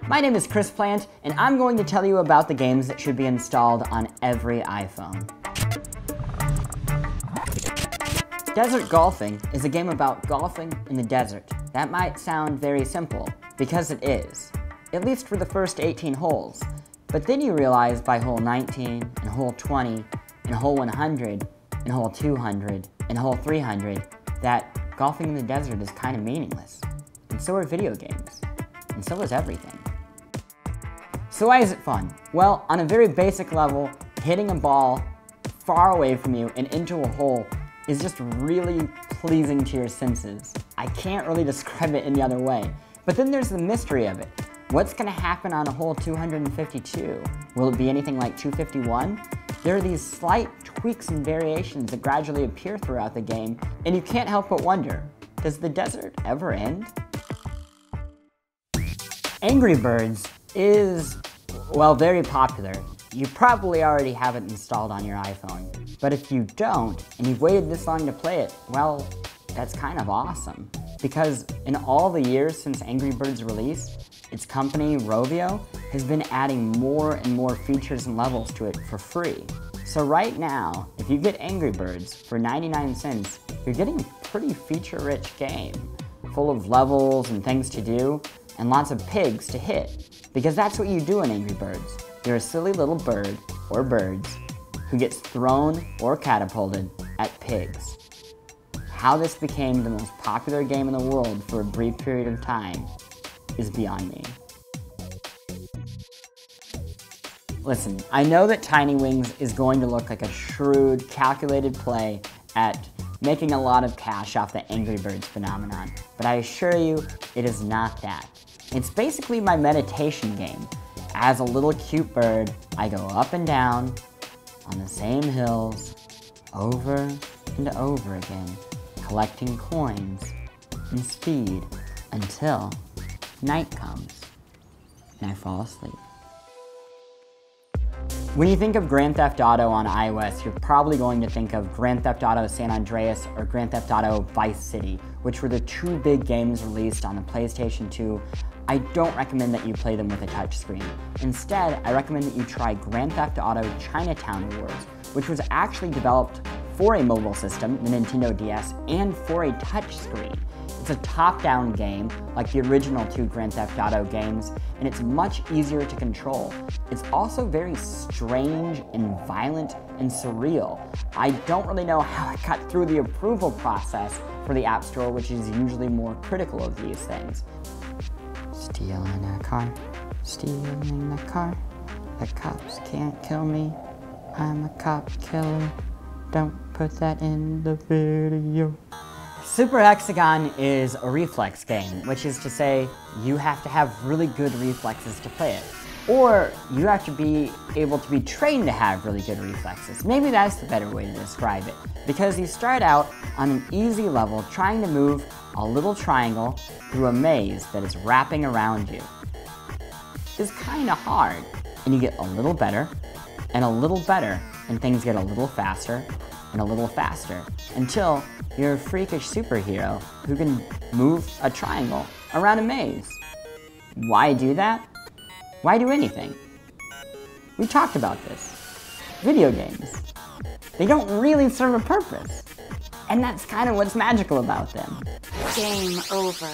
My name is Chris Plant, and I'm going to tell you about the games that should be installed on every iPhone. Desert Golfing is a game about golfing in the desert. That might sound very simple, because it is, at least for the first 18 holes. But then you realize by hole 19, and hole 20, and hole 100, and hole 200, and hole 300, that golfing in the desert is kind of meaningless. And so are video games. And so is everything. So why is it fun? Well, on a very basic level, hitting a ball far away from you and into a hole is just really pleasing to your senses. I can't really describe it any other way. But then there's the mystery of it. What's gonna happen on a hole 252? Will it be anything like 251? There are these slight tweaks and variations that gradually appear throughout the game, and you can't help but wonder, does the desert ever end? Angry Birds is, well, very popular. You probably already have it installed on your iPhone. But if you don't, and you've waited this long to play it, well, that's kind of awesome. Because in all the years since Angry Birds release, its company, Rovio, has been adding more and more features and levels to it for free. So right now, if you get Angry Birds for 99 cents, you're getting a pretty feature-rich game, full of levels and things to do, and lots of pigs to hit. Because that's what you do in Angry Birds. You're a silly little bird, or birds, who gets thrown or catapulted at pigs. How this became the most popular game in the world for a brief period of time is beyond me. Listen, I know that Tiny Wings is going to look like a shrewd, calculated play at making a lot of cash off the Angry Birds phenomenon, but I assure you, it is not that. It's basically my meditation game. As a little cute bird, I go up and down on the same hills over and over again, collecting coins and speed until night comes and I fall asleep. When you think of Grand Theft Auto on iOS, you're probably going to think of Grand Theft Auto San Andreas or Grand Theft Auto Vice City, which were the two big games released on the PlayStation 2. I don't recommend that you play them with a touchscreen. Instead, I recommend that you try Grand Theft Auto Chinatown Wars, which was actually developed for a mobile system, the Nintendo DS, and for a touchscreen. It's a top-down game, like the original two Grand Theft Auto games, and it's much easier to control. It's also very strange and violent and surreal. I don't really know how I got through the approval process for the App Store, which is usually more critical of these things. Stealing a car, stealing a car. The cops can't kill me, I'm a cop killer. Don't put that in the video. Super Hexagon is a reflex game, which is to say you have to have really good reflexes to play it. Or you have to be able to be trained to have really good reflexes. Maybe that's the better way to describe it. Because you start out on an easy level trying to move a little triangle through a maze that is wrapping around you. It's kind of hard. And you get a little better, and things get a little faster, and a little faster, until you're a freakish superhero who can move a triangle around a maze. Why do that? Why do anything? We talked about this. Video games. They don't really serve a purpose. And that's kind of what's magical about them. Game over.